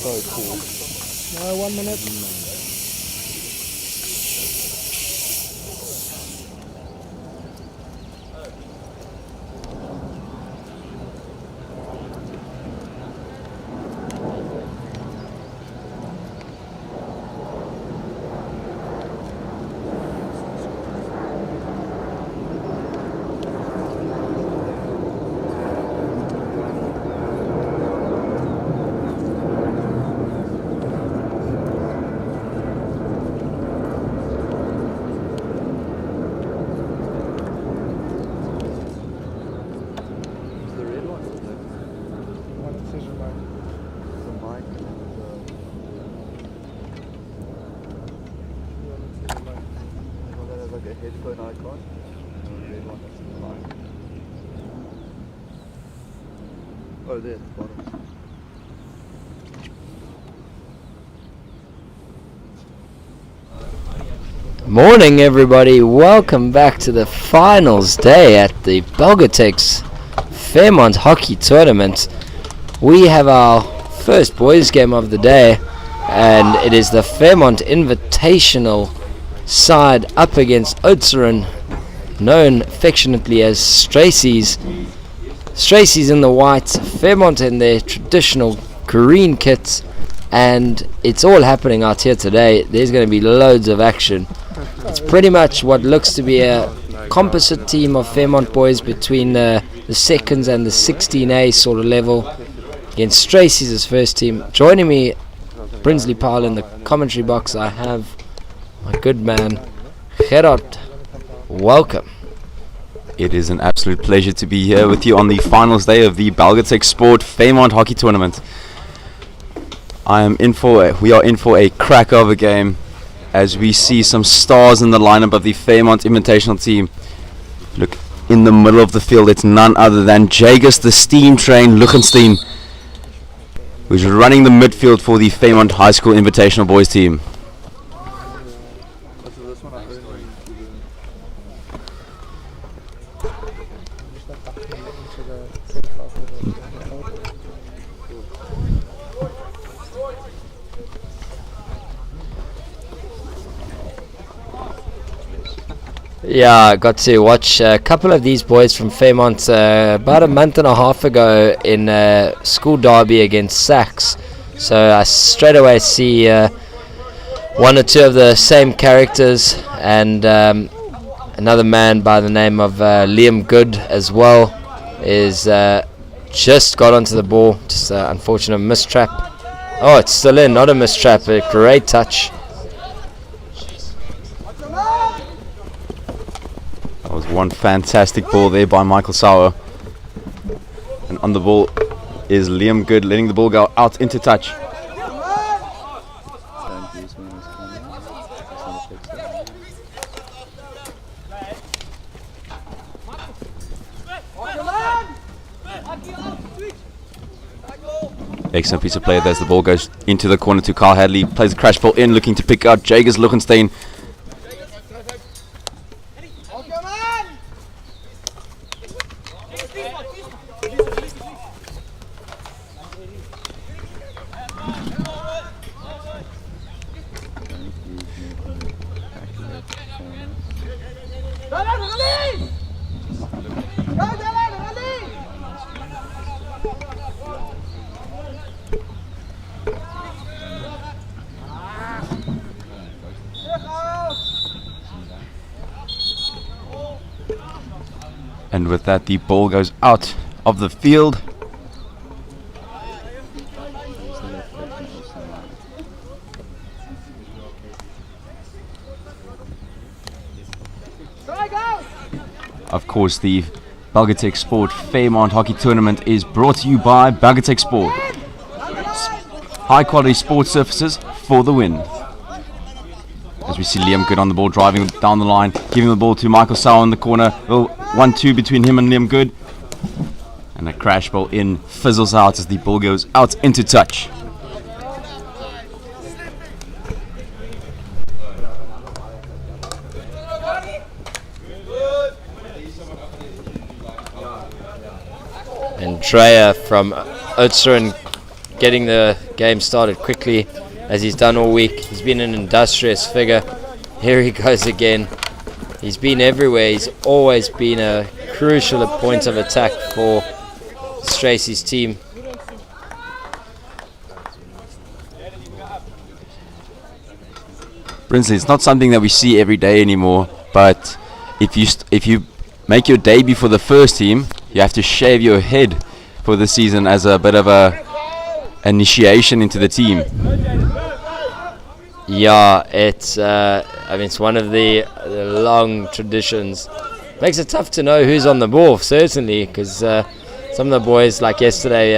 So cool. No, 1 minute. Oh, there, at the bottom. Morning everybody, welcome back to the finals day at the Belgotex Fairmont hockey tournament. We have our first boys game of the day, and it is the Fairmont Invitational side up against Oudtshoorn, known affectionately as Stracey's. Stracey's in the white, Fairmont in their traditional green kits, and it's all happening out here today. There's going to be loads of action. It's pretty much what looks to be a composite team of Fairmont boys between the seconds and the 16A sort of level against Stracey's first team. Joining me, Brinsley Powell, in the commentary box, I have my good man, Gerard. Welcome. It is an absolute pleasure to be here with you on the finals day of the Belgotex Sport Fairmont Hockey Tournament. We are in for a crack of a game as we see some stars in the lineup of the Fairmont Invitational team. Look, in the middle of the field, it's none other than Jagus the Steam Train Luchenstein, who's running the midfield for the Fairmont High School Invitational Boys team. Yeah, I got to watch a couple of these boys from Fairmont about a month and a half ago in a school derby against Sachs. So I straight away see one or two of the same characters, and another man by the name of Liam Good as well is just got onto the ball. Just an unfortunate mistrap. Oh, it's still in, not a mistrap, a great touch. That was one fantastic ball there by Michael Sauer. And on the ball is Liam Good, letting the ball go out into touch. Excellent piece of play as the ball goes into the corner to Carl Hadley. Plays a crash ball in, looking to pick out Jagus Luchenstein. And with that, the ball goes out of the field. Of course, the Belgotex Sport Fairmont Hockey Tournament is brought to you by Belgotex Sport. High quality sports surfaces for the win. As we see Liam Good on the ball, driving down the line, giving the ball to Michael Sauer in the corner. 1-2 between him and Liam Good. And a crash ball in, fizzles out as the ball goes out into touch. And Dreyer from Oudtshoorn getting the game started quickly, as he's done all week. He's been an industrious figure. Here he goes again. He's been everywhere. He's always been a crucial point of attack for Stracey's team. Brinsley, it's not something that we see every day anymore, but if you make your debut for the first team, you have to shave your head for the season as a bit of a initiation into the team. Yeah, it's it's one of the long traditions. Makes it tough to know who's on the ball, certainly, because some of the boys, like yesterday,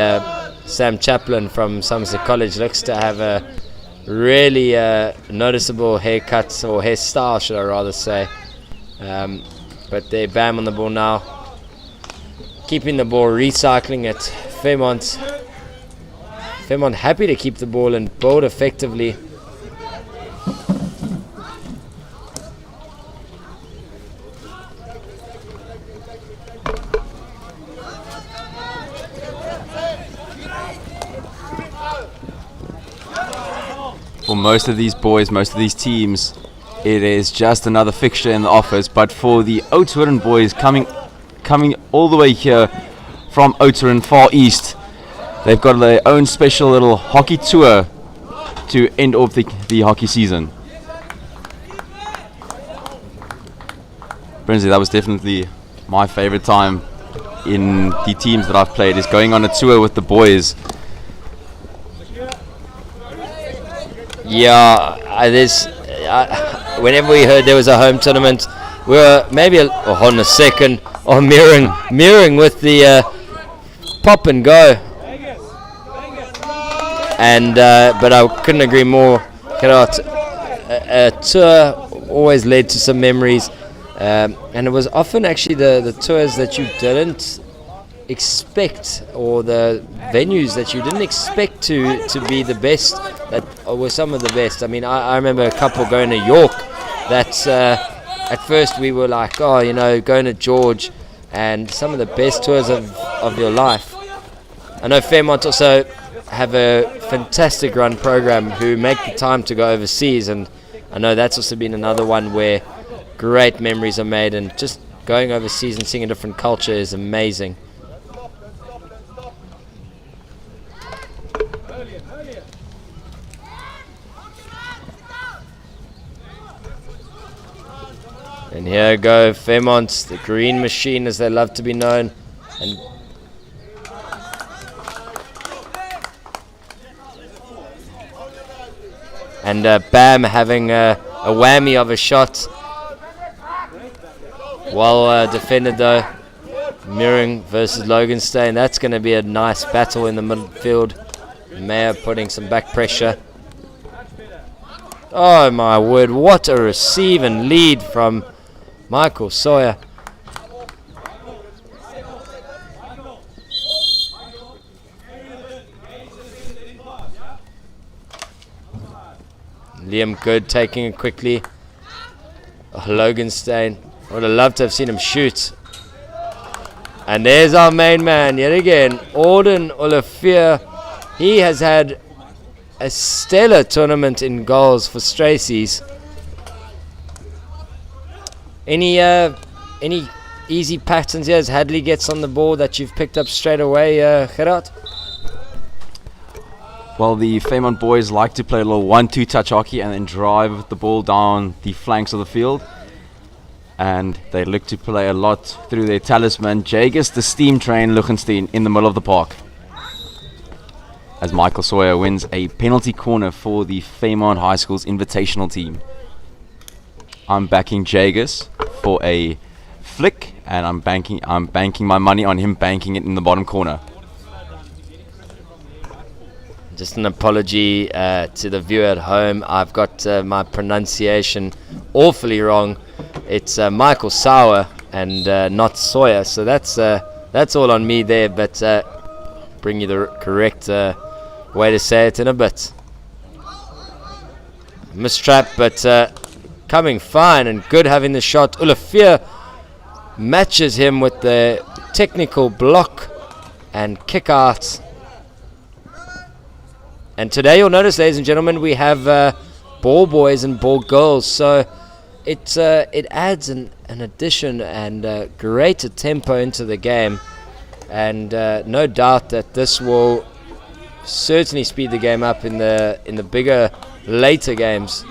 Sam Chaplin from Somerset College looks to have a really noticeable haircut, or hairstyle, should I rather say. But they're Bam on the ball now, keeping the ball, recycling it. Fairmont happy to keep the ball and bowled effectively. For most of these boys, most of these teams, it is just another fixture in the office. But for the Oudtshoorn boys coming all the way here from Oudtshoorn far east, they've got their own special little hockey tour to end off the hockey season. Brinsley, that was definitely my favorite time in the teams that I've played, is going on a tour with the boys. Yeah, whenever we heard there was a home tournament, we were maybe on a second or mirroring with the pop and go. And but I couldn't agree more. A tour always led to some memories, and it was often actually the tours that you didn't expect, or the venues that you didn't expect to be the best, that were some of the best. I mean, I remember a couple going to York that at first we were like, going to George, and some of the best tours of your life. I know Fairmont also have a fantastic run program who make the time to go overseas, and I know that's also been another one where great memories are made, and just going overseas and seeing a different culture is amazing. And here go Fairmont, the green machine as they love to be known. And Bam having a whammy of a shot. Well defended though. Mirroring versus Loganstein. That's going to be a nice battle in the midfield. Mayer putting some back pressure. Oh my word, what a receive and lead from Michael Sawyer. Liam Good taking it quickly. Loganstein. Would have loved to have seen him shoot. And there's our main man yet again, Auden Olivier. He has had a stellar tournament in goals for Stracey's. Any easy patterns here as Hadley gets on the ball that you've picked up straight away, Gerard? Well, the Fairmont boys like to play a little 1-2 touch hockey and then drive the ball down the flanks of the field. And they look to play a lot through their talisman, Jagus the Steam Train Luchenstein, in the middle of the park. As Michael Sawyer wins a penalty corner for the Fairmont High School's Invitational team. I'm backing Jagus for a flick, and I'm banking my money on him banking it in the bottom corner. Just an apology to the viewer at home. I've got my pronunciation awfully wrong. It's Michael Sauer and not Sawyer, so that's all on me there, but bring you the correct way to say it in a bit. Mistrap, but coming fine and good having the shot. Olafia matches him with the technical block and kick out. And today you'll notice, ladies and gentlemen, we have ball boys and ball girls, so it adds an addition and greater tempo into the game, and no doubt that this will certainly speed the game up in the bigger later games.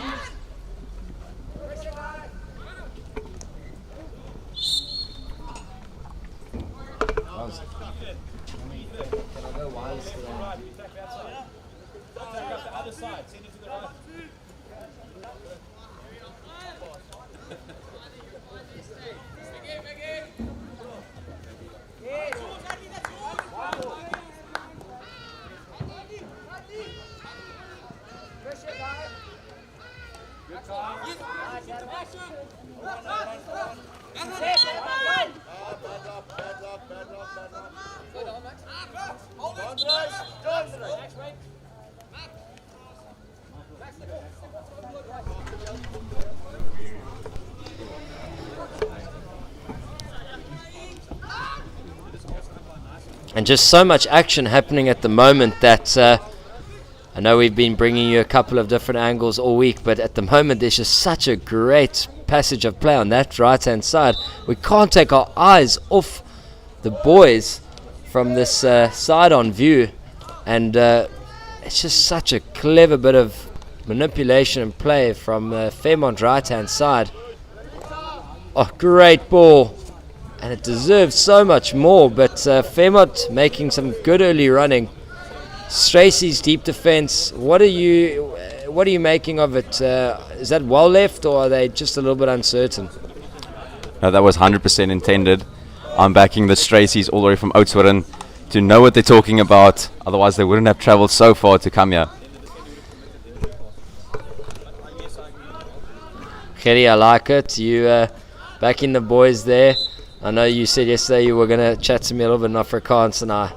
And just so much action happening at the moment that I know we've been bringing you a couple of different angles all week, but at the moment there's just such a great passage of play on that right hand side. We can't take our eyes off the boys from this side on view, and it's just such a clever bit of manipulation and play from Fairmont right hand side. Oh, great ball, and it deserves so much more, but Fairmont making some good early running. Stracey's deep defense, what are you making of it? Is that well left, or are they just a little bit uncertain? No, that was 100% intended. I'm backing the Straceys all the way from Oudtshoorn to know what they're talking about, otherwise they wouldn't have traveled so far to come here. Gerry, I like it. You backing the boys there. I know you said yesterday you were going to chat to me a little bit in Afrikaans, and I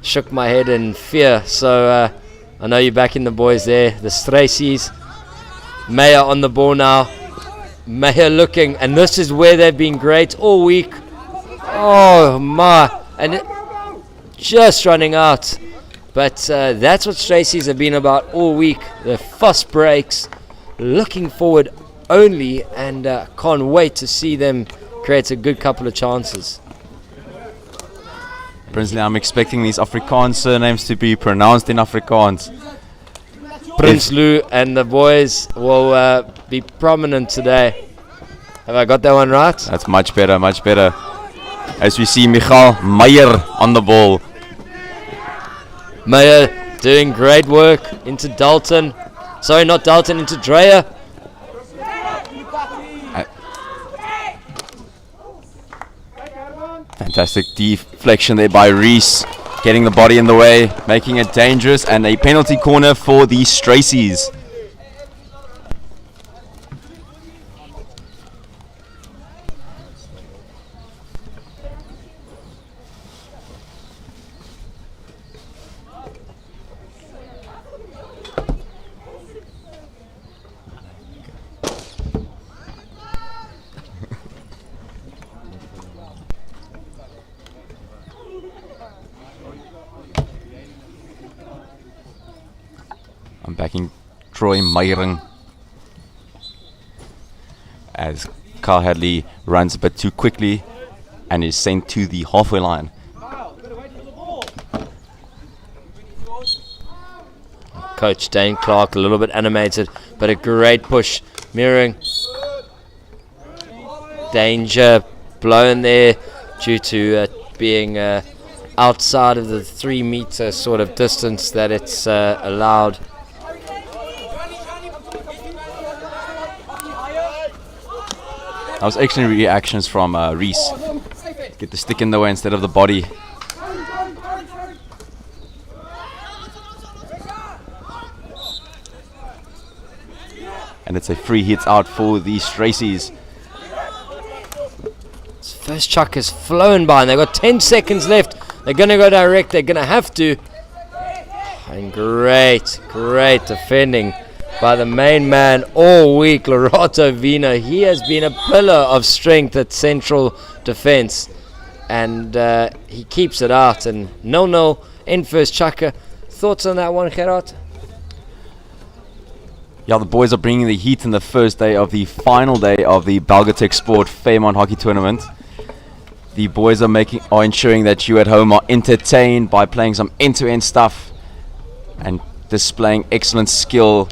shook my head in fear. So I know you're backing the boys there. The Straceys. Meyer on the ball now. Meyer looking, and this is where they've been great all week. Oh my, and just running out. But that's what Straceys have been about all week. The fast breaks, looking forward only, and can't wait to see them create a good couple of chances. Prinsley, I'm expecting these Afrikaans surnames to be pronounced in Afrikaans. Prinsloo and the boys will be prominent today. Have I got that one right? That's much better, much better. As we see Michael Meyer on the ball. Meyer doing great work into Dalton. Sorry, not Dalton, into Dreyer. Fantastic deflection there by Reese, getting the body in the way, making it dangerous, and a penalty corner for the Straceys. I'm backing Troy Meyering as Carl Hadley runs a bit too quickly and is sent to the halfway line. Coach Dane Clark a little bit animated, but a great push. Mirroring. Danger blown there due to being outside of the 3 meter sort of distance that it's allowed. That was excellent reactions from Reese. Get the stick in the way instead of the body. And it's a free hit out for the Stracies. First chuck has flown by and they've got 10 seconds left. They're going to go direct. They're going to have to. And great defending by the main man all week, Lorato Vina. He has been a pillar of strength at central defense. And he keeps it out. And 0-0 in first chucker. Thoughts on that one, Gerard? Yeah, the boys are bringing the heat in the first day of the final day of the Belgotex Sport Fairmont Hockey Tournament. The boys are ensuring that you at home are entertained by playing some end-to-end stuff and displaying excellent skill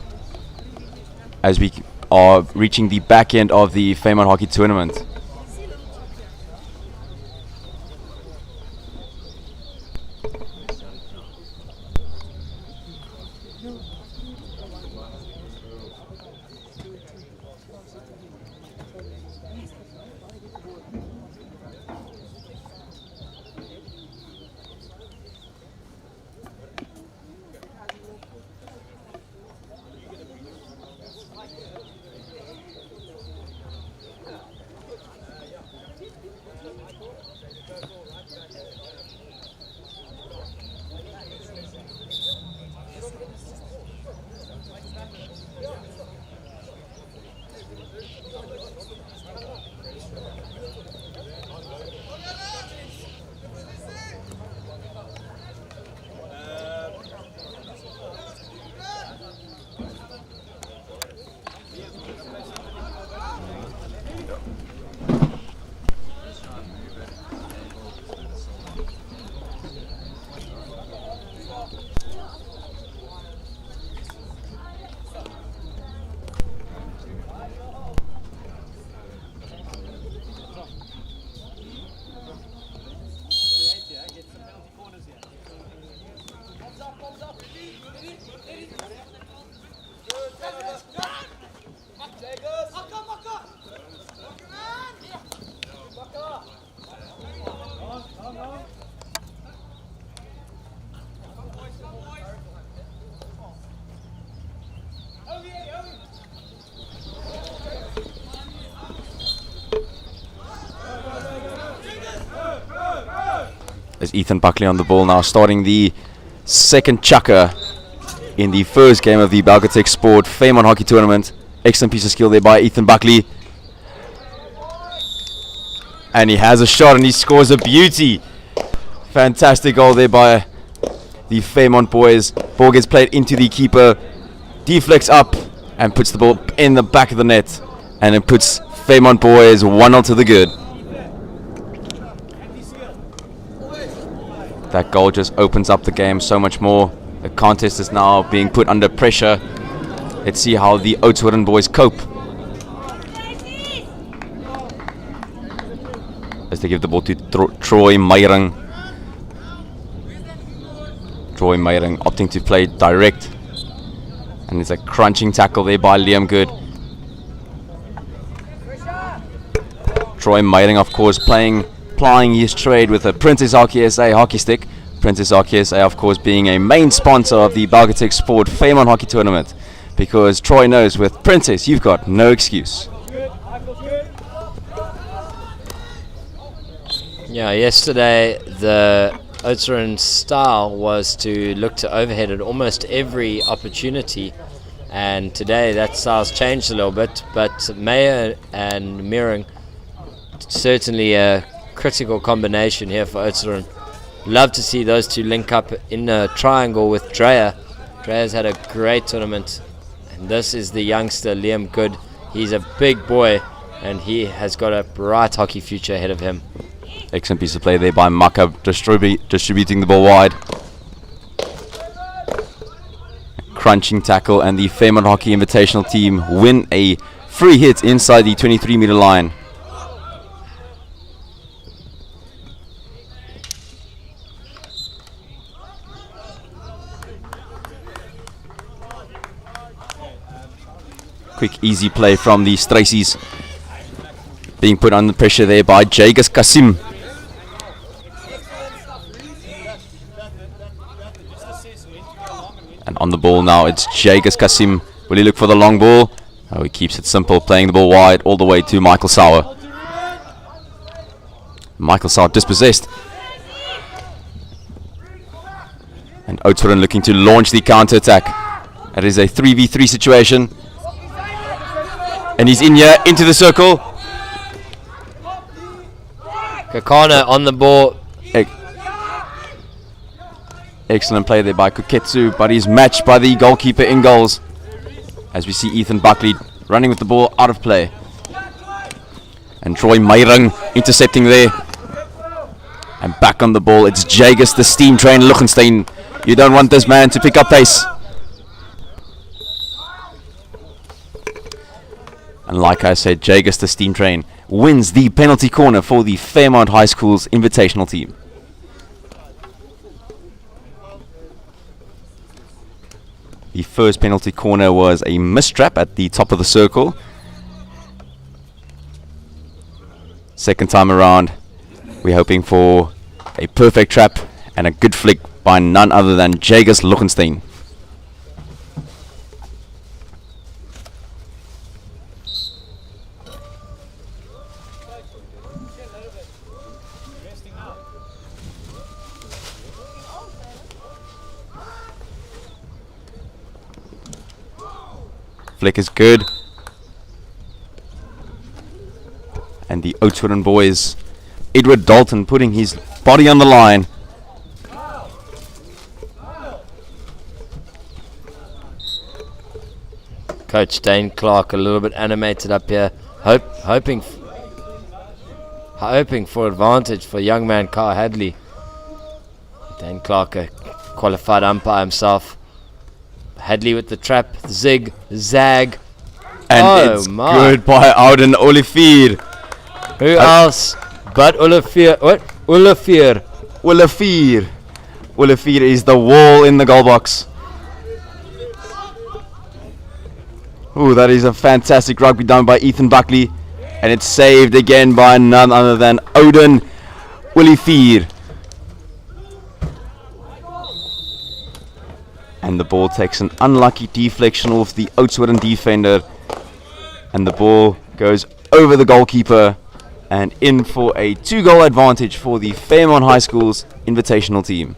as we are reaching the back end of the Fairmont Hockey Tournament. There's Ethan Buckley on the ball now, starting the second chucker in the first game of the Belgotex Sport Fairmont Hockey Tournament. Excellent piece of skill there by Ethan Buckley. And he has a shot and he scores a beauty. Fantastic goal there by the Fairmont boys. Ball gets played into the keeper, deflects up and puts the ball in the back of the net. And it puts Fairmont boys 1-0 to the good. That goal just opens up the game so much more. The contest is now being put under pressure. Let's see how the Oudtshoorn boys cope as they give the ball to Troy Meyering. Troy Meyering opting to play direct. And it's a crunching tackle there by Liam Good. Troy Meyering, of course, plying his trade with a Princess Hockey SA hockey stick. Princess Hockey SA, of course, being a main sponsor of the Belgotex Sport Fairmont Hockey Tournament, because Troy knows with Princess you've got no excuse. Yeah, yesterday the Oudtshoorn style was to look to overhead at almost every opportunity, and today that style's changed a little bit, but Meyer and Meering certainly a critical combination here for Oudtshoorn. Love to see those two link up in a triangle with Dreyer. Dreyer's had a great tournament, and this is the youngster Liam Good. He's a big boy and he has got a bright hockey future ahead of him. Excellent piece of play there by Maka, distributing the ball wide. Crunching tackle, and the Fairmont Hockey Invitational team win a free hit inside the 23-meter line. Quick, easy play from the Stracies. being put under pressure there by Jagus Kasim. And on the ball now, it's Jagus Kasim. Will he look for the long ball? Oh, he keeps it simple, playing the ball wide all the way to Michael Sauer. Michael Sauer dispossessed. And Oudtshoorn looking to launch the counter-attack. That is a 3v3 situation. And he's in here, into the circle. Kakana on the ball. Excellent play there by Kuketsu, but he's matched by the goalkeeper in goals. As we see Ethan Buckley running with the ball out of play. And Troy Meyrung intercepting there. And back on the ball, it's Jagus, the steam train, Luchenstein. You don't want this man to pick up pace. And like I said, Jagus, the steam train, wins the penalty corner for the Fairmont High School's Invitational team. The first penalty corner was a mistrap at the top of the circle. Second time around, we're hoping for a perfect trap and a good flick by none other than Jagus Luchenstein. Flick is good. And the Oudtshoorn boys, Edward Dalton putting his body on the line. Coach Dane Clark a little bit animated up here, hoping for advantage for young man Carl Hadley. Dane Clark, a qualified umpire himself. Hadley with the trap, zig, zag. And it's good by Ouden Olivier. Who else but Olivier? What? Olivier. Olivier is the wall in the goal box. Ooh, that is a fantastic rugby done by Ethan Buckley. And it's saved again by none other than Ouden Olivier. And the ball takes an unlucky deflection off the Oudtshoorn defender. And the ball goes over the goalkeeper and in for a 2-goal advantage for the Fairmont High School's Invitational team.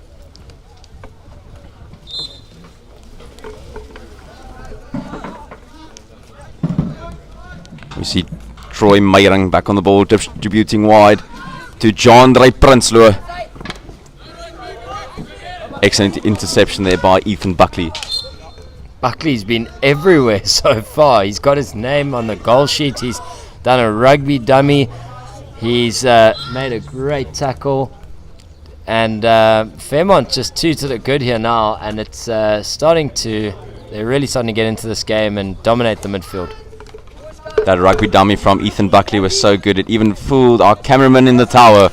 We see Troy Meyrung back on the ball, distributing wide to John Drey Prinsloo. Excellent interception there by Ethan Buckley. Buckley's been everywhere so far. He's got his name on the goal sheet. He's done a rugby dummy. He's made a great tackle. And Fairmont just tooted it good here now. And it's they're really starting to get into this game and dominate the midfield. That rugby dummy from Ethan Buckley was so good. It even fooled our cameraman in the tower.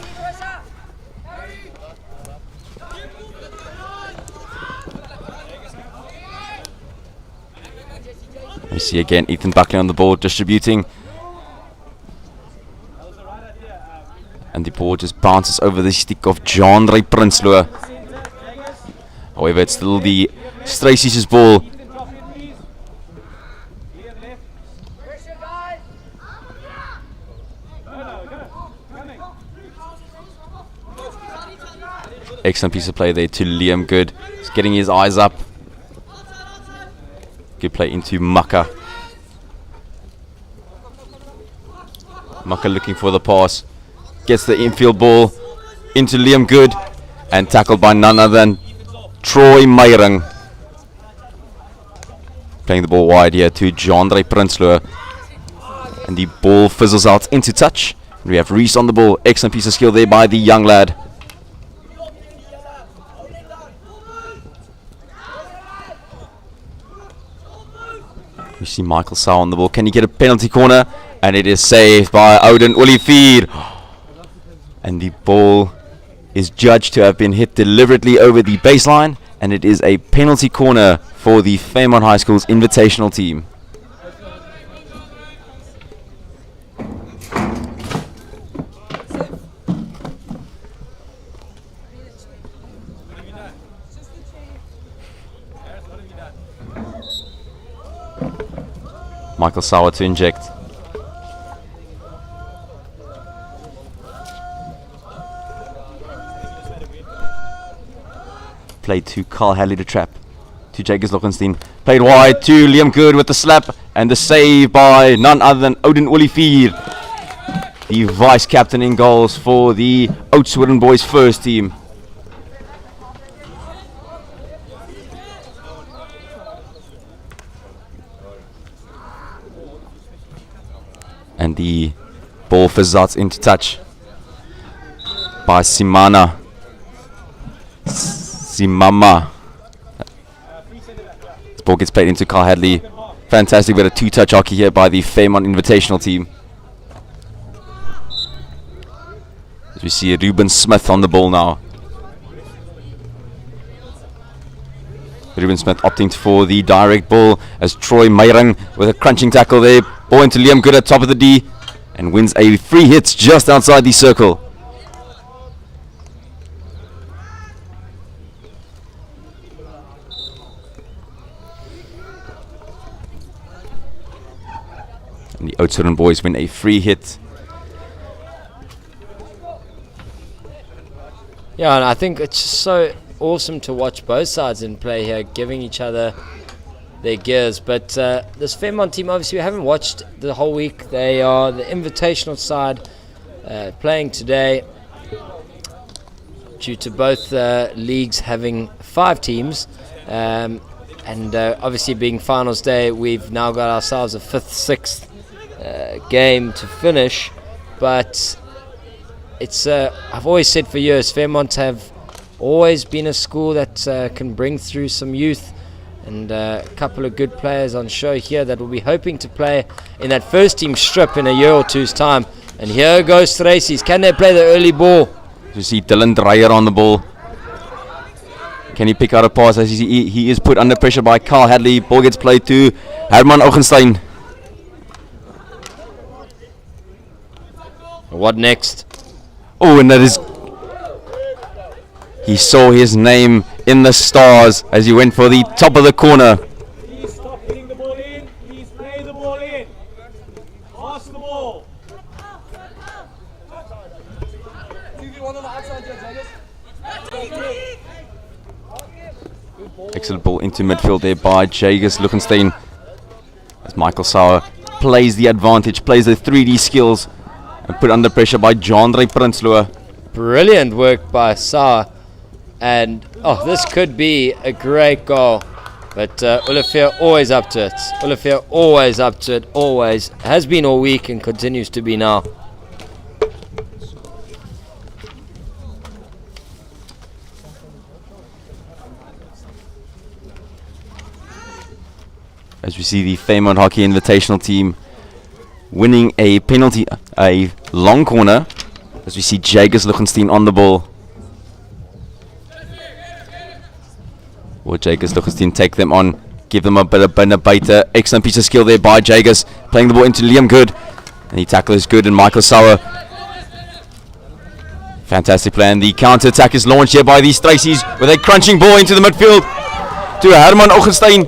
We see again Ethan Buckley on the ball distributing. And the ball just bounces over the stick of John Drey Prinsloo. However, it's still the Stracy's ball. Excellent piece of play there to Liam Good. He's getting his eyes up. Good play into Maka. Maka looking for the pass. Gets the infield ball into Liam Good. And tackled by none other than Troy Meyrung. Playing the ball wide here to John Drey Prinsloo. And the ball fizzles out into touch. We have Reese on the ball. Excellent piece of skill there by the young lad. We see Michael Sauer on the ball. Can he get a penalty corner? And it is saved by Ouden Olivier. And the ball is judged to have been hit deliberately over the baseline. And it is a penalty corner for the Fairmont High School's Invitational team. Michael Sauer to inject. Played to Carl Hadley to trap. To Jacobs Lockenstein. Played wide to Liam Good with the slap. And the save by none other than Odin Olivier. The vice captain in goals for the Oudtshoorn boys first team. And the ball fizzles into touch by Simama. This ball gets played into Carl Hadley. Fantastic bit of two-touch hockey here by the Fairmont Invitational team. As we see Ruben Smith on the ball now. Ruben Smith opting for the direct ball as Troy Meyrang with a crunching tackle there. Ball into Liam Good at top of the D and wins a free hit just outside the circle. And the Oudtshoorn boys win a free hit. Yeah, and I think it's just so awesome to watch both sides in play here, giving each other their gears. But this Fairmont team, obviously, we haven't watched the whole week. They are the Invitational side playing today due to both leagues having 5 teams. And obviously, being finals day, we've now got ourselves a 5th, 6th game to finish. But it's I've always said for years, Fairmont have always been a school that can bring through some youth, and a couple of good players on show here that will be hoping to play in that first team strip in a year or two's time. And here goes Tracy's. Can they play the early ball? You see Dylan Dreyer on the ball. Can he pick out a pass as he is put under pressure by Carl Hadley? Ball gets played to Herman Ochenstein. What next? Oh, and that is... He saw his name in the stars as he went for the top of the corner. Please stop hitting the ball in. Please play the ball in. Pass the ball. Excellent ball into midfield there by Jagers Lukenstein. As Michael Sauer plays the advantage, plays the 3D skills, and put under pressure by Jandre Prinsloo. Brilliant work by Sauer. And this could be a great goal. But Olivier always up to it. Olivier always up to it. Always. Has been all week and continues to be now. As we see the Fairmont Hockey Invitational team winning a penalty, a long corner. As we see Jagers Lukenstein on the ball. Will Jagers Lukenstein take them on, give them a bit of beta. Excellent piece of skill there by Jagers, playing the ball into Liam Good, and he tackles Good and Michael Sauer. Fantastic play, and the counter attack is launched here by these Tracy's with a crunching ball into the midfield to Herman Ochenstein.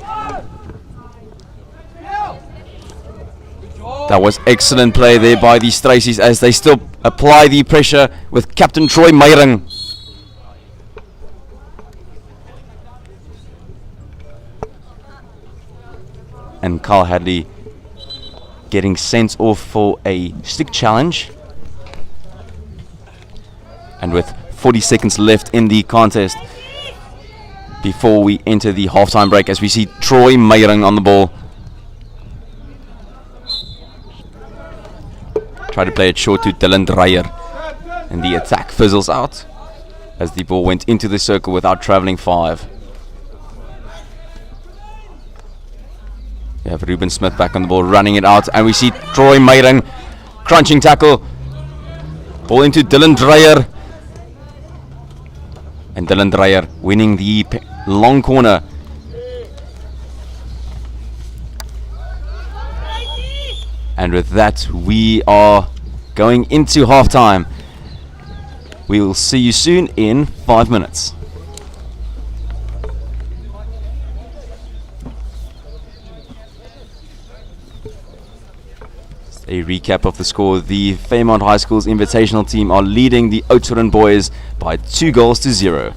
That was excellent play there by these Tracy's as they still apply the pressure with Captain Troy Meyrang. And Carl Hadley getting sent off for a stick challenge. And with 40 seconds left in the contest before we enter the halftime break, as we see Troy Meyrang on the ball. Try to play it short to Dylan Dreyer. And the attack fizzles out as the ball went into the circle without traveling 5. We have Ruben Smith back on the ball, running it out, and we see Troy Meyrang crunching tackle. Ball into Dylan Dreyer. And Dylan Dreyer winning the long corner. And with that, we are going into halftime. We will see you soon in 5 minutes. A recap of the score. The Fairmont High School's Invitational team are leading the Oudtshoorn boys by 2-0.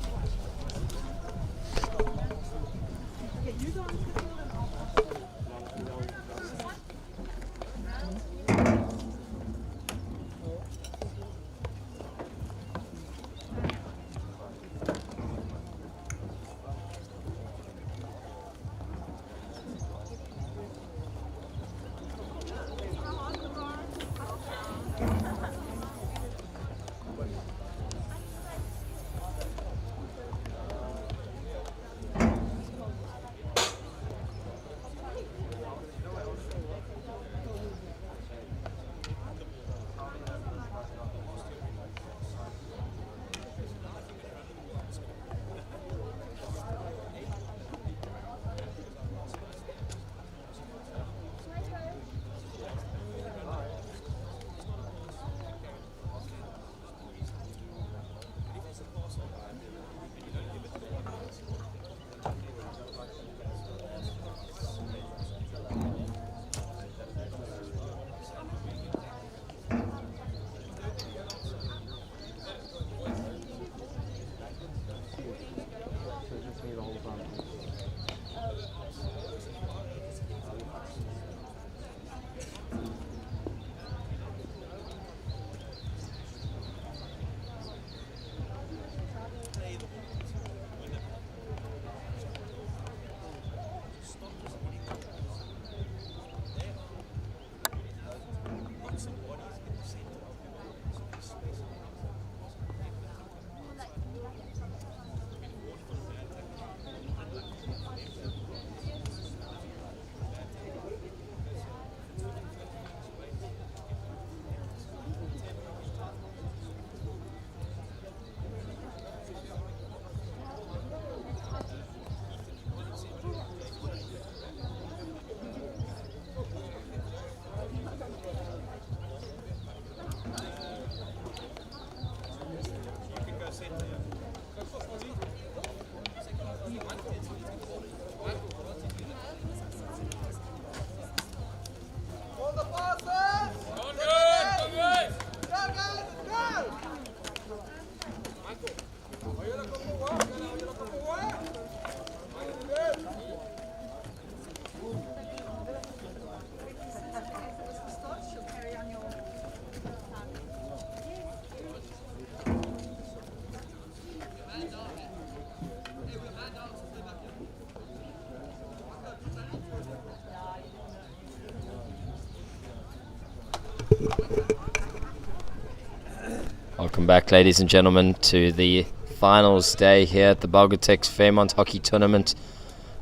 Welcome back, ladies and gentlemen, to the finals day here at the Belgotex Fairmont Hockey Tournament.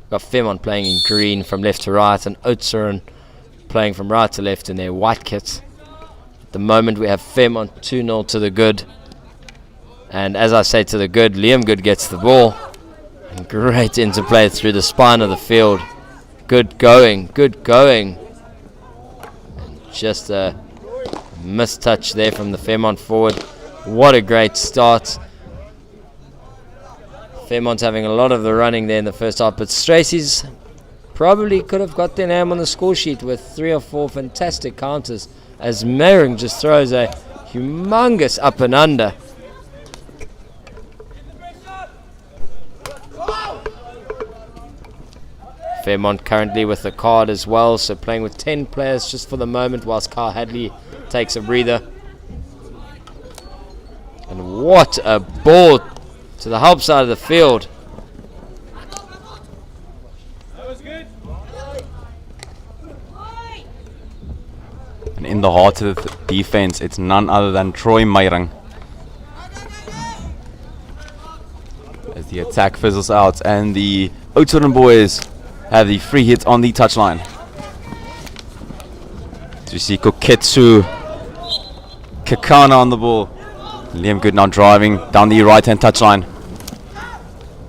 We've got Fairmont playing in green from left to right and Oudtshoorn playing from right to left in their white kits. At the moment we have Fairmont 2-0 to the good. And as I say to the good, Liam Good gets the ball. And great interplay through the spine of the field. Good going, good going. And just a missed touch there from the Fairmont forward. What a great start. Fairmont's having a lot of the running there in the first half, but Stracey's probably could have got their name on the score sheet with 3 or 4 fantastic counters as Mering just throws a humongous up and under. Fairmont currently with the card as well, so playing with 10 players just for the moment whilst Carl Hadley takes a breather. And what a ball to the help side of the field. That was good. And in the heart of the defense, it's none other than Troy Meyring. As the attack fizzles out and the Oudtshoorn boys have the free hit on the touchline. So you see Koketsu Kakana on the ball. Liam Good now driving down the right hand touchline.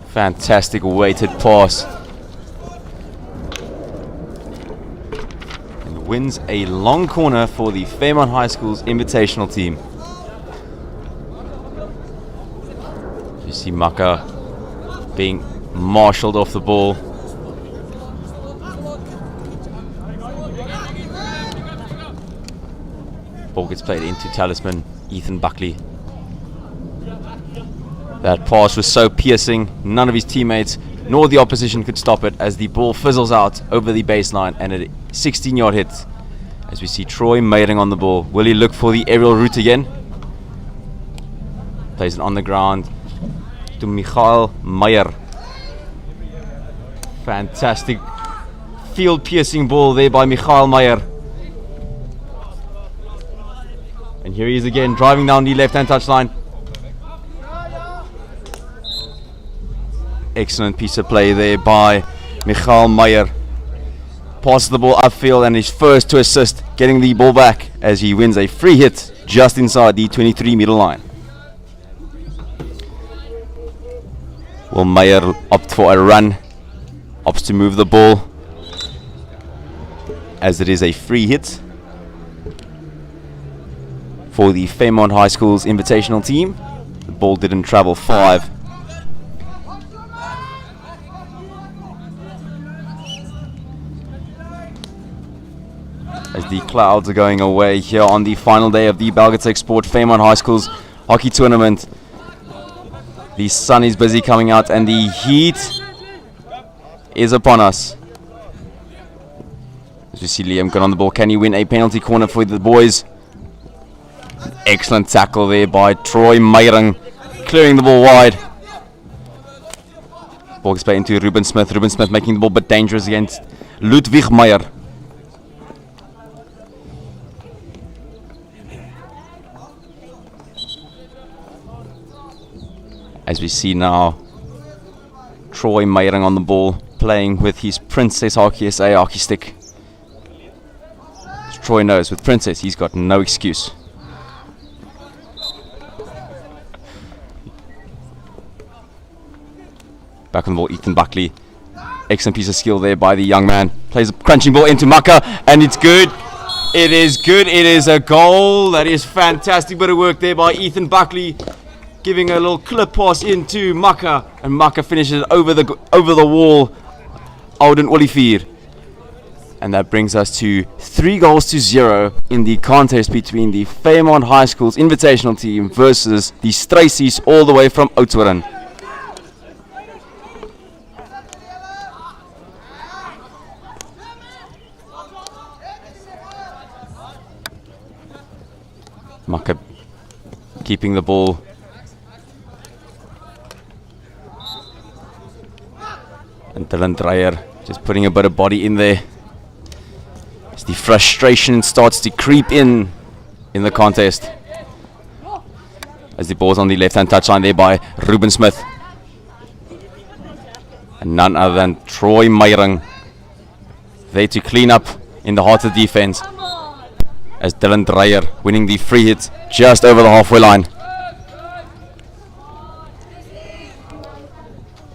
Fantastic weighted pass. And wins a long corner for the Fairmont High School's Invitational team. You see Maka being marshalled off the ball. Ball gets played into talisman Ethan Buckley. That pass was so piercing, none of his teammates nor the opposition could stop it as the ball fizzles out over the baseline and a 16-yard hit. As we see Troy Meyering on the ball. Will he look for the aerial route again? Plays it on the ground to Michael Meyer. Fantastic field-piercing ball there by Michael Meyer. And here he is again, driving down the left-hand touchline. Excellent piece of play there by Michael Meyer. Passes the ball upfield and is first to assist, getting the ball back as he wins a free hit just inside the 23-meter line. Will Meyer opt for a run? Opts to move the ball as it is a free hit for the Fairmont High School's Invitational team. The ball didn't travel 5. As the clouds are going away here on the final day of the Belgotex Sport Fairmont High School's hockey tournament. The sun is busy coming out and the heat is upon us. As we see Liam get on the ball, can he win a penalty corner for the boys? Excellent tackle there by Troy Meyering, clearing the ball wide. Ball gets played into Ruben Smith. Ruben Smith making the ball a bit dangerous against Ludwig Meyer. As we see now, Troy Meyering on the ball, playing with his Princess Hockey SA hockey stick. As Troy knows, with Princess, he's got no excuse. Back on the ball, Ethan Buckley. Excellent piece of skill there by the young man. Plays a crunching ball into Maka, and it's good. It is good. It is a goal. That is fantastic bit of work there by Ethan Buckley, giving a little clip pass into Maka, and Maka finishes it over the wall. Oudtshoorn Olivier. And that brings us to 3-0 in the contest between the Fairmont High School's Invitational team versus the Stracies all the way from Oudtshoorn. Maka keeping the ball. And Dylan Dreyer just putting a bit of body in there. As the frustration starts to creep in the contest. As the ball's on the left-hand touchline there by Ruben Smith. And none other than Troy Meyering there to clean up in the heart of the defense. As Dylan Dreyer winning the free hit just over the halfway line.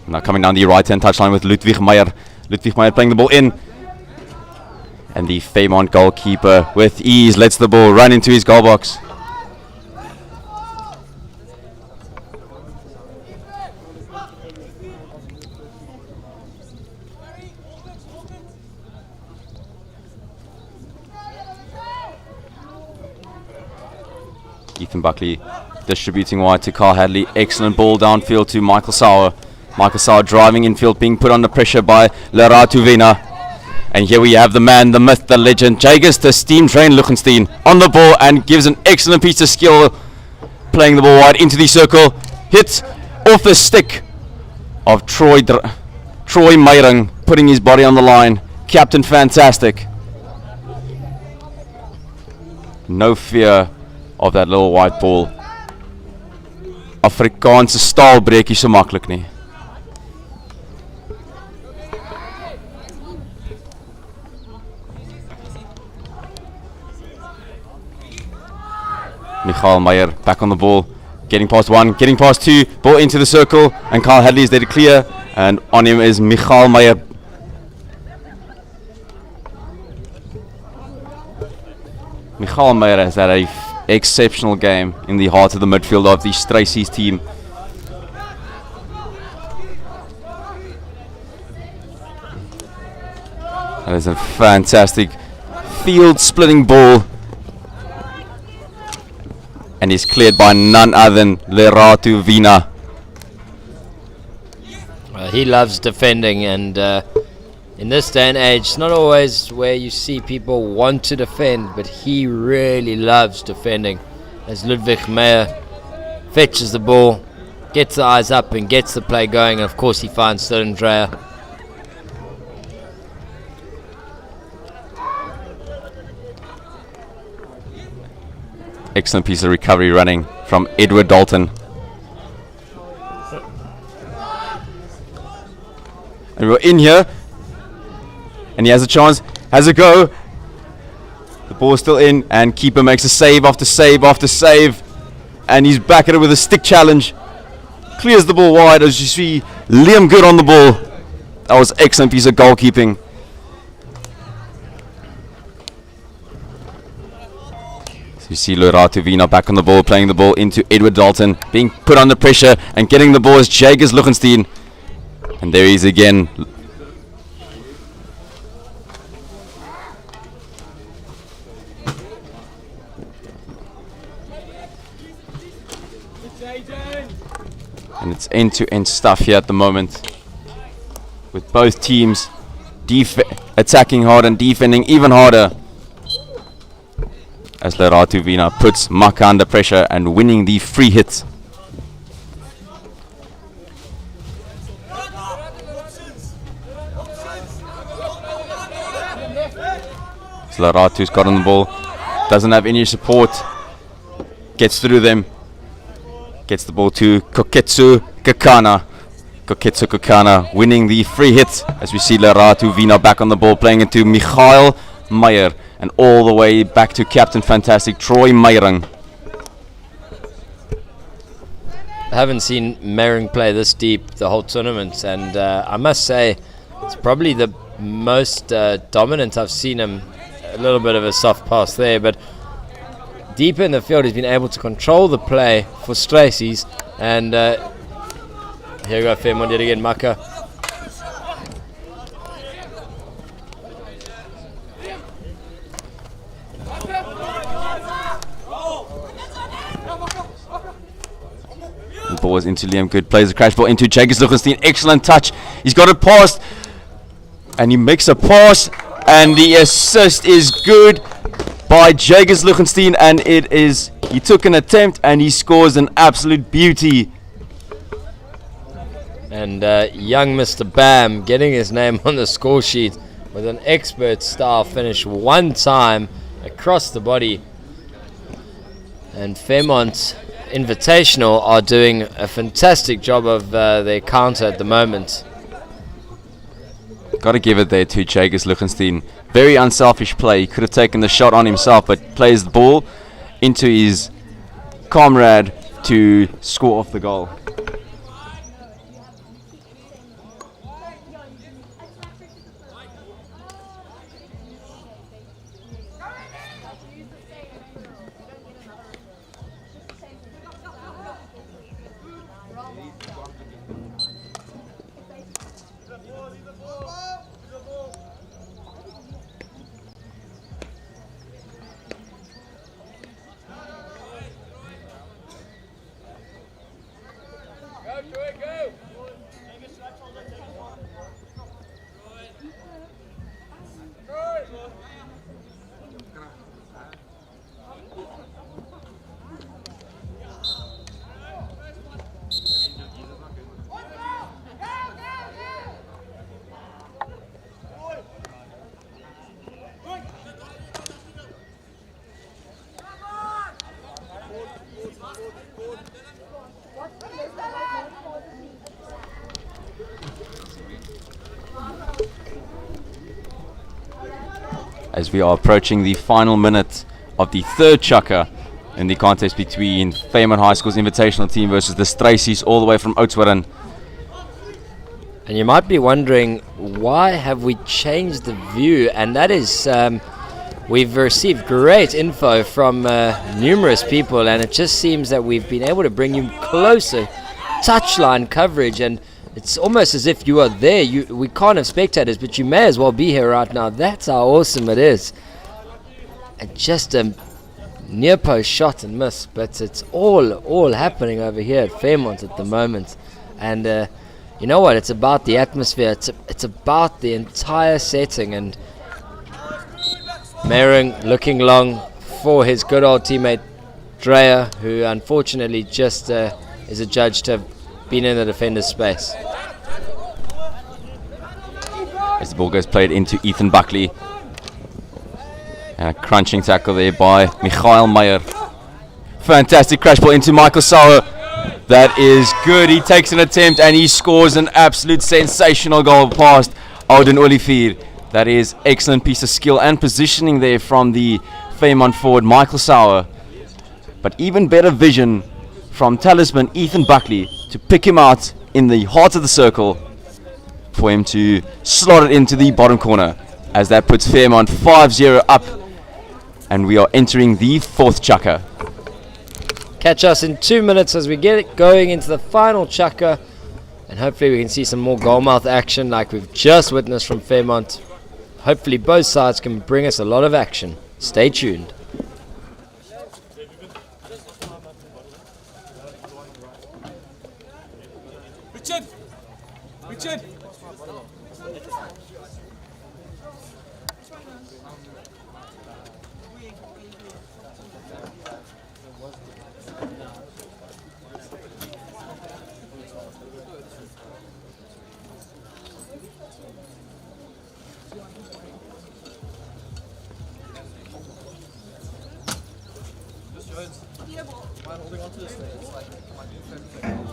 Now coming down the right-hand touchline with Ludwig Meyer. Ludwig Meyer playing the ball in. And the Fairmont goalkeeper with ease lets the ball run into his goal box. Ethan Buckley distributing wide to Carl Hadley. Excellent ball downfield to Michael Sauer. Michael Sauer driving infield, being put under pressure by Leratu Vena. And here we have the man, the myth, the legend, Jagus, the steam train Luchenstein on the ball and gives an excellent piece of skill, playing the ball wide into the circle. Hit off the stick of Troy Meyering, putting his body on the line. Captain fantastic. No fear of that little white ball. Afrikaanse staal breek nie so maklik nie. Michael Meyer back on the ball, getting past 1, getting past 2, ball into the circle, and Carl Hadley is there to clear, and on him is Michael Meyer. Michael Meyer has had a exceptional game in the heart of the midfield of the Stracies team. That is a fantastic field-splitting ball and is cleared by none other than Leratu Vina. He loves defending, and in this day and age, it's not always where you see people want to defend, but he really loves defending. As Ludwig Meyer fetches the ball, gets the eyes up and gets the play going, and of course he finds Sterling Dreyer. Excellent piece of recovery running from Edward Dalton. And we're in here, and he has a chance, has a go. The ball's still in, and keeper makes a save after save after save, and he's back at it with a stick challenge. Clears the ball wide as you see Liam Good on the ball. That was excellent piece of goalkeeping. You see Leratu Vina back on the ball, playing the ball into Edward Dalton, being put under pressure and getting the ball as Jagers Luchenstein. And there he is again. And it's end-to-end stuff here at the moment, with both teams attacking hard and defending even harder, as Leratu Vina puts Maka under pressure and winning the free hit. Leratu's got on the ball, doesn't have any support, gets through them, gets the ball to Koketsu Kakana. Koketsu Kakana winning the free hit, as we see Leratu Vina back on the ball, playing into Michael Meyer, and all the way back to Captain Fantastic Troy Meyrung. I haven't seen Meyrung play this deep the whole tournament, and I must say it's probably the most dominant I've seen him. A little bit of a soft pass there, but deep in the field he's been able to control the play for Stracy's, and here we go, Fairmont yet again, Maka. The ball is into Liam Good, plays the crash ball into Jagers Luchenstein, excellent touch, he's got it passed, and he makes a pass, and the assist is good by Jagers Luchenstein, and he took an attempt and he scores an absolute beauty. And young Mr. Bam getting his name on the score sheet with an expert style finish one time across the body. And Fairmont Invitational are doing a fantastic job of their counter at the moment. Got to give it there to Jagers Luchenstein. Very unselfish play. He could have taken the shot on himself, but plays the ball into his comrade to score off the goal. As we are approaching the final minute of the third chukker in the contest between Fairmont High School's Invitational team versus the Stracy's all the way from Oudtshoorn. And you might be wondering, why have we changed the view? And that is, we've received great info from numerous people, and it just seems that we've been able to bring you closer touchline coverage, and it's almost as if you are there. We can't have spectators, but you may as well be here right now. That's how awesome it is. And just a near post shot and miss, but it's all happening over here at Fairmont at the moment. And you know what? It's about the atmosphere. It's about the entire setting. And Mering looking long for his good old teammate Dreyer, who unfortunately just is adjudged to have been in the defender's space. As the ball goes played into Ethan Buckley. And a crunching tackle there by Michael Meyer. Fantastic crash ball into Michael Sauer. That is good. He takes an attempt and he scores an absolute sensational goal past Oudtshoorn Olivier. That is excellent piece of skill and positioning there from the Fairmont forward Michael Sauer. But even better vision from talisman Ethan Buckley to pick him out in the heart of the circle for him to slot it into the bottom corner, as that puts Fairmont 5-0 up, and we are entering the fourth chukker. Catch us in 2 minutes as we get it going into the final chukker, and hopefully we can see some more goalmouth action like we've just witnessed from Fairmont. Hopefully both sides can bring us a lot of action. Stay tuned. Richard! Holding on to this thing, it's like my new favorite thing.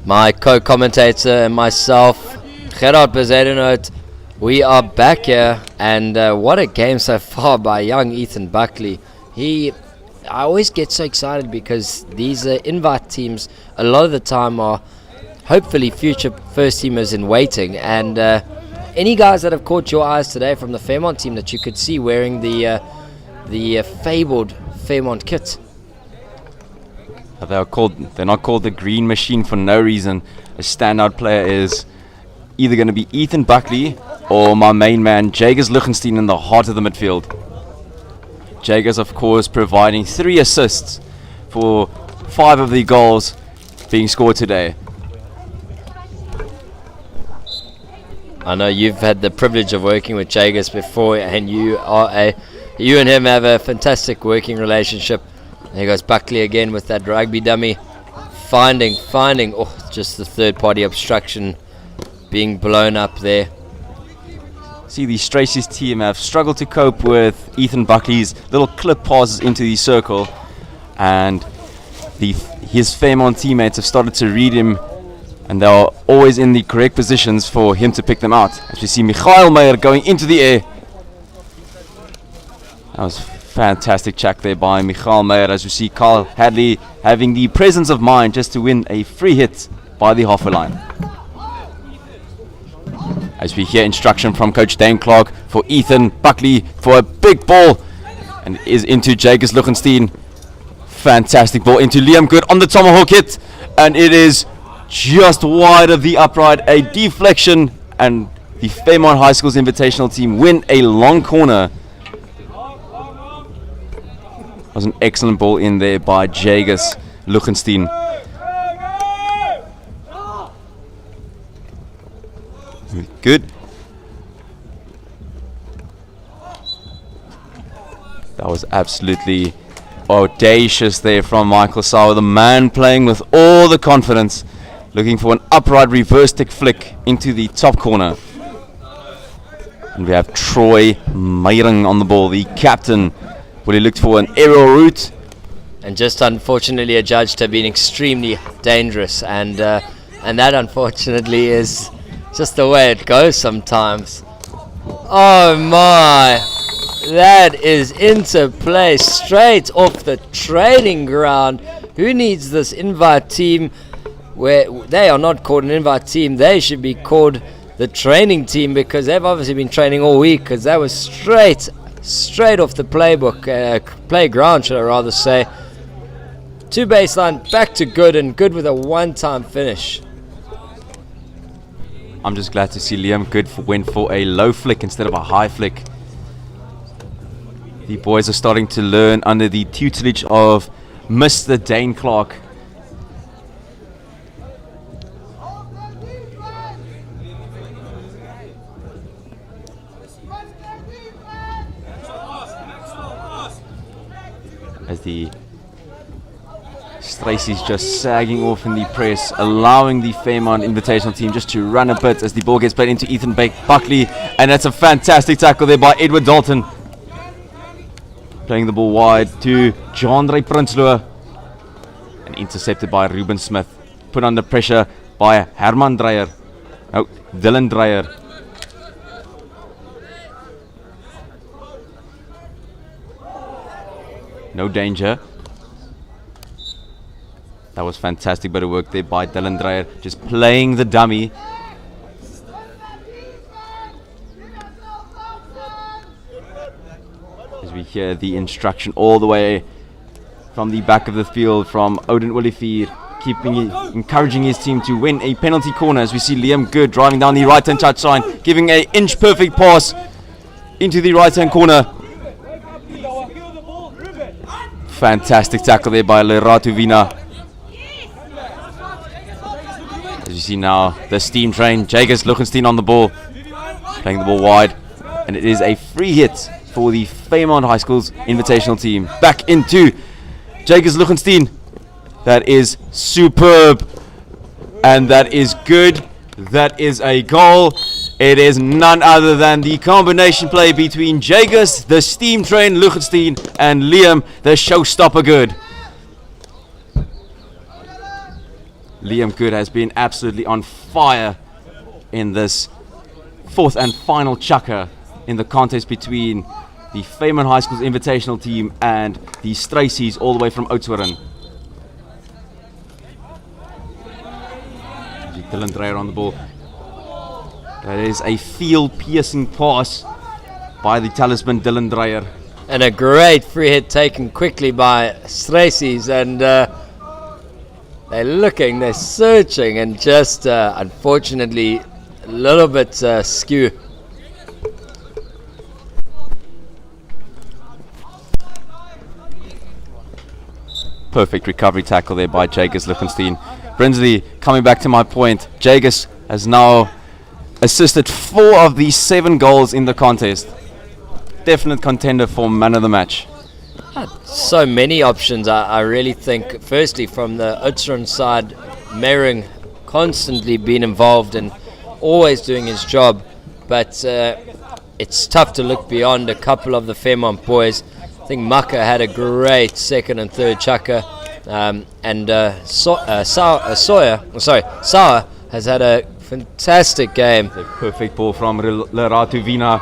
My co-commentator and myself, Gerard Bezuidenhout, we are back here, and what a game so far by young Ethan Buckley. I always get so excited because these invite teams a lot of the time are hopefully future first teamers in waiting, and any guys that have caught your eyes today from the Fairmont team that you could see wearing the fabled Fairmont kit? They're not called the Green Machine for no reason. A standout player is either going to be Ethan Buckley or my main man Jagers Lichtenstein in the heart of the midfield. Jagers, of course, providing 3 assists for 5 of the goals being scored today. I know you've had the privilege of working with Jagers before, and you and him have a fantastic working relationship. There goes Buckley again with that rugby dummy, finding just the third party obstruction being blown up there. See, the Stracey's team have struggled to cope with Ethan Buckley's little clip passes into the circle, and his Fairmont teammates have started to read him, and they are always in the correct positions for him to pick them out. As we see Michael Meyer going into the air. That was fantastic check there by Michael Meyer, as we see Carl Hadley having the presence of mind just to win a free hit by the halfway line. As we hear instruction from Coach Dane Clark for Ethan Buckley for a big ball, and it is into Jacobs Luchenstein. Fantastic ball into Liam Good on the tomahawk hit, and it is just wide of the upright, a deflection, and the Fairmont High School's Invitational team win a long corner. That was an excellent ball in there by Jacobs Luchenstein. Good. That was absolutely audacious there from Michael Sauer, the man playing with all the confidence, looking for an upright reverse stick flick into the top corner. And we have Troy Meyering on the ball, the captain. Well, he looked for an aerial route, and just unfortunately adjudged to have been extremely dangerous, and that unfortunately is just the way it goes sometimes. Oh my, that is into play straight off the training ground. Who needs this invite team where they are not called an invite team? They should be called the training team, because they've obviously been training all week, because that was straight off the playground, should I rather say. To baseline, back to Good, and Good with a one-time finish. I'm just glad to see Liam Good went for a low flick instead of a high flick. The boys are starting to learn under the tutelage of Mr. Dane Clark. As the Tracy's just sagging off in the press, allowing the Fairmont Invitational team just to run a bit as the ball gets played into Ethan Buckley, and that's a fantastic tackle there by Edward Dalton. Playing the ball wide to Jandre Prinsloo, and intercepted by Ruben Smith. Put under pressure by Herman Dreyer. Oh, Dylan Dreyer. No danger. That was fantastic bit of work there by Dylan Dreyer, just playing the dummy. As we hear the instruction all the way from the back of the field from Odin Olivier, encouraging his team to win a penalty corner, as we see Liam Good driving down the right-hand touchline, giving an inch-perfect pass into the right-hand corner. Fantastic tackle there by Lerato Vina. As you see now, the steam train, Jacobs Luchenstein on the ball, playing the ball wide, and it is a free hit for the Fairmont High School's Invitational team. Back into Jacobs Luchenstein. That is superb, and that is good. That is a goal. It is none other than the combination play between Jacobs, the steam train Luchenstein, and Liam, the showstopper Good. Liam Good has been absolutely on fire in this fourth and final chukker in the contest between the Fairmont High School's Invitational team and the Stracies all the way from Oudtshoorn. Dylan Dreyer on the ball. That is a field-piercing pass by the talisman Dylan Dreyer. And a great free hit taken quickly by Stracies, and they're looking, they're searching, and just unfortunately a little bit skew. Perfect recovery tackle there by Jacobs Luchenstein. Brinsley, coming back to my point, Jacobs has now assisted 4 of the 7 goals in the contest. Definite contender for man of the match. So many options, I really think. Firstly, from the Oudtshoorn side, Meyering constantly been involved and always doing his job, but it's tough to look beyond a couple of the Fairmont boys. I think Maka had a great second and third chukker, and Sauer has had a fantastic game. The perfect ball from Lerato Vina,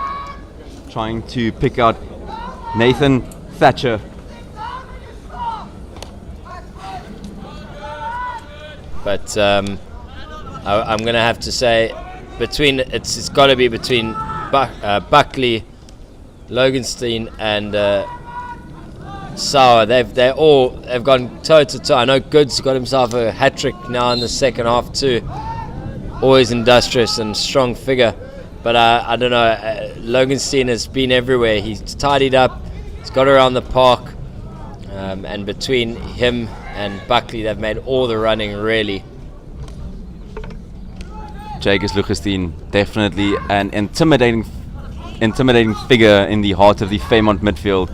trying to pick out Nathan Thatcher. But I'm going to have to say it's got to be between Buckley, Loganstein and Sauer. They've gone toe to toe. I know Goods got himself a hat trick now in the second half too. Always industrious and strong figure. But I don't know, Loganstein has been everywhere. He's tidied up, he's got around the park, and between him and Buckley, they've made all the running, really. Jagers Luchestein, definitely an intimidating figure in the heart of the Fairmont midfield.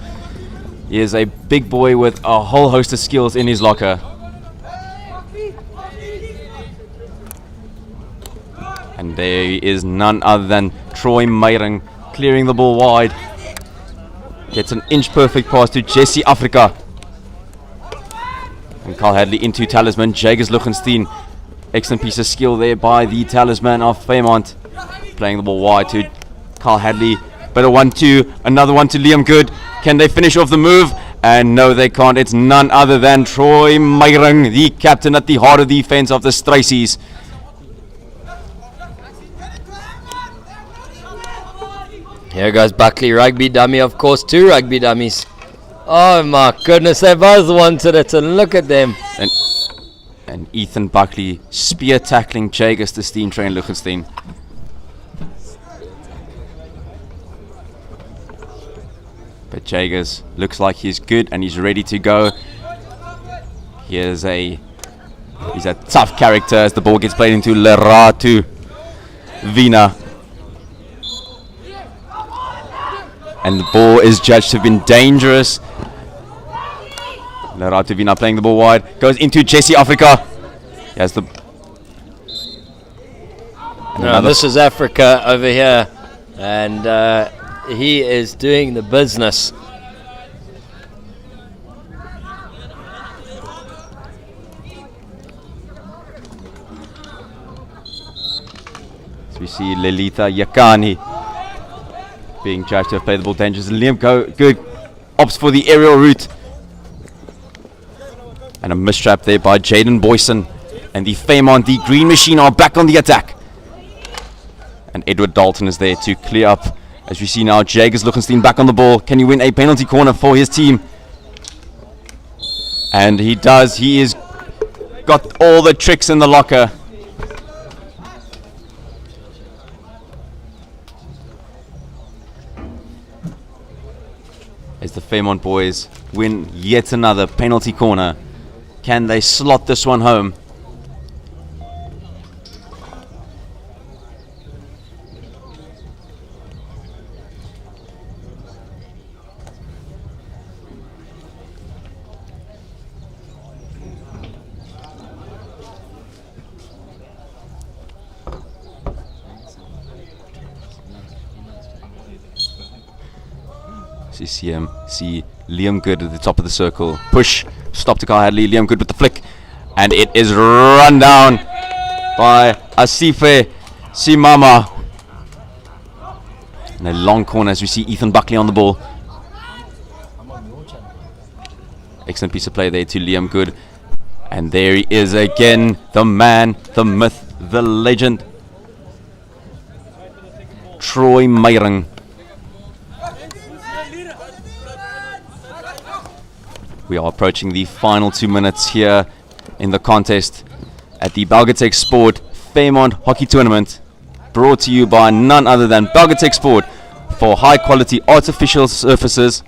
He is a big boy with a whole host of skills in his locker. And there is none other than Troy Meyring clearing the ball wide. Gets an inch perfect pass to Jesse Africa. And Carl Hadley into Talisman. Jagers Luchtenstein. Excellent piece of skill there by the Talisman of Fairmont. Playing the ball wide to Carl Hadley. But a 1-2. Another one to Liam Good. Can they finish off the move? And no, they can't. It's none other than Troy Meyring, the captain at the heart of defense of the Stracies. Here goes Buckley, rugby dummy, of course, 2 rugby dummies. Oh my goodness, they both wanted it, and look at them. And Ethan Buckley spear tackling Jagers, the steam train Luchtenstein. But Jagers looks like he's good and he's ready to go. He's a tough character as the ball gets played into Leratu Vina. And the ball is judged to have been dangerous. Leratu Vina playing the ball wide. Goes into Jesse Africa. He has the... No, this is Africa over here. And he is doing the business. So we see Lelitha Yakani being judged to have played the ball dangerous. Liam Good opts for the aerial route. And a mistrap there by Jaden Boyson. And the Fairmont, the Green Machine, are back on the attack. And Edward Dalton is there to clear up. As we see now, Jagers Luchtenstein back on the ball. Can he win a penalty corner for his team? And he does. He is got all the tricks in the locker. As the Fairmont boys win yet another penalty corner. Can they slot this one home? See Liam Good at the top of the circle. Push, stop to Carl Hadley. Liam Good with the flick. And it is run down by Asife Simama. In a long corner as we see Ethan Buckley on the ball. Excellent piece of play there to Liam Good. And there he is again. The man, the myth, the legend. Troy Meyring. We are approaching the final 2 minutes here in the contest at the Belgotex Sport Fairmont Hockey Tournament, brought to you by none other than Belgotex Sport for high quality artificial surfaces.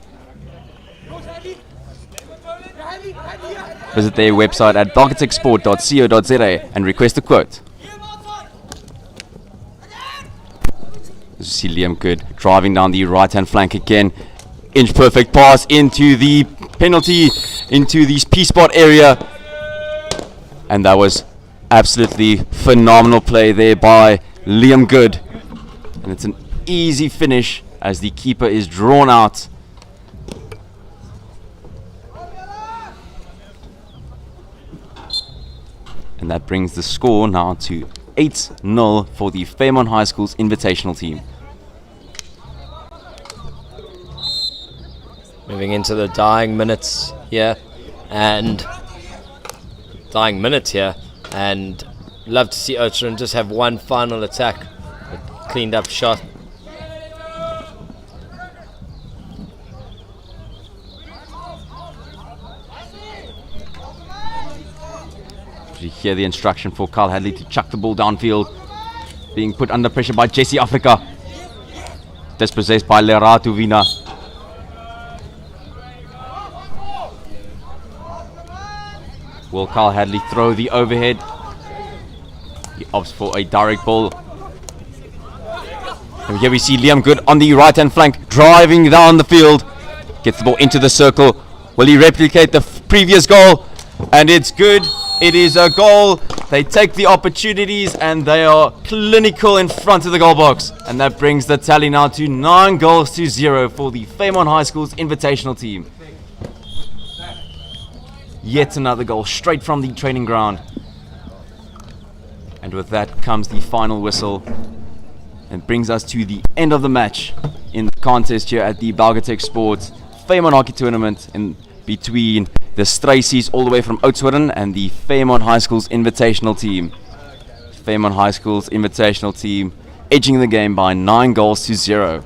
Visit their website at belgotexsport.co.za and request a quote. As you see Liam Good driving down the right hand flank again. Inch perfect pass into the penalty, into the P-spot area. And that was absolutely phenomenal play there by Liam Good. And it's an easy finish as the keeper is drawn out. And that brings the score now to 8-0 for the Fairmont High School's Invitational team. Moving into the dying minutes here, and love to see Oudtshoorn just have one final attack, a cleaned up shot. You hear the instruction for Carl Hadley to chuck the ball downfield, being put under pressure by Jesse Africa. Dispossessed by Leratu Vina. Will Carl Hadley throw the overhead? He opts for a direct ball. And here we see Liam Good on the right hand flank, driving down the field. Gets the ball into the circle. Will he replicate the previous goal? And it's good. It is a goal. They take the opportunities and they are clinical in front of the goal box. And that brings the tally now to 9 goals to 0 for the Fairmont High School's Invitational team. Yet another goal straight from the training ground. And with that comes the final whistle. And brings us to the end of the match in the contest here at the Belgotex Sports Fairmont Hockey Tournament in between the Stracies all the way from Oudtshoorn and the Fairmont High School's Invitational team. Fairmont High School's Invitational team edging the game by 9 goals to 0.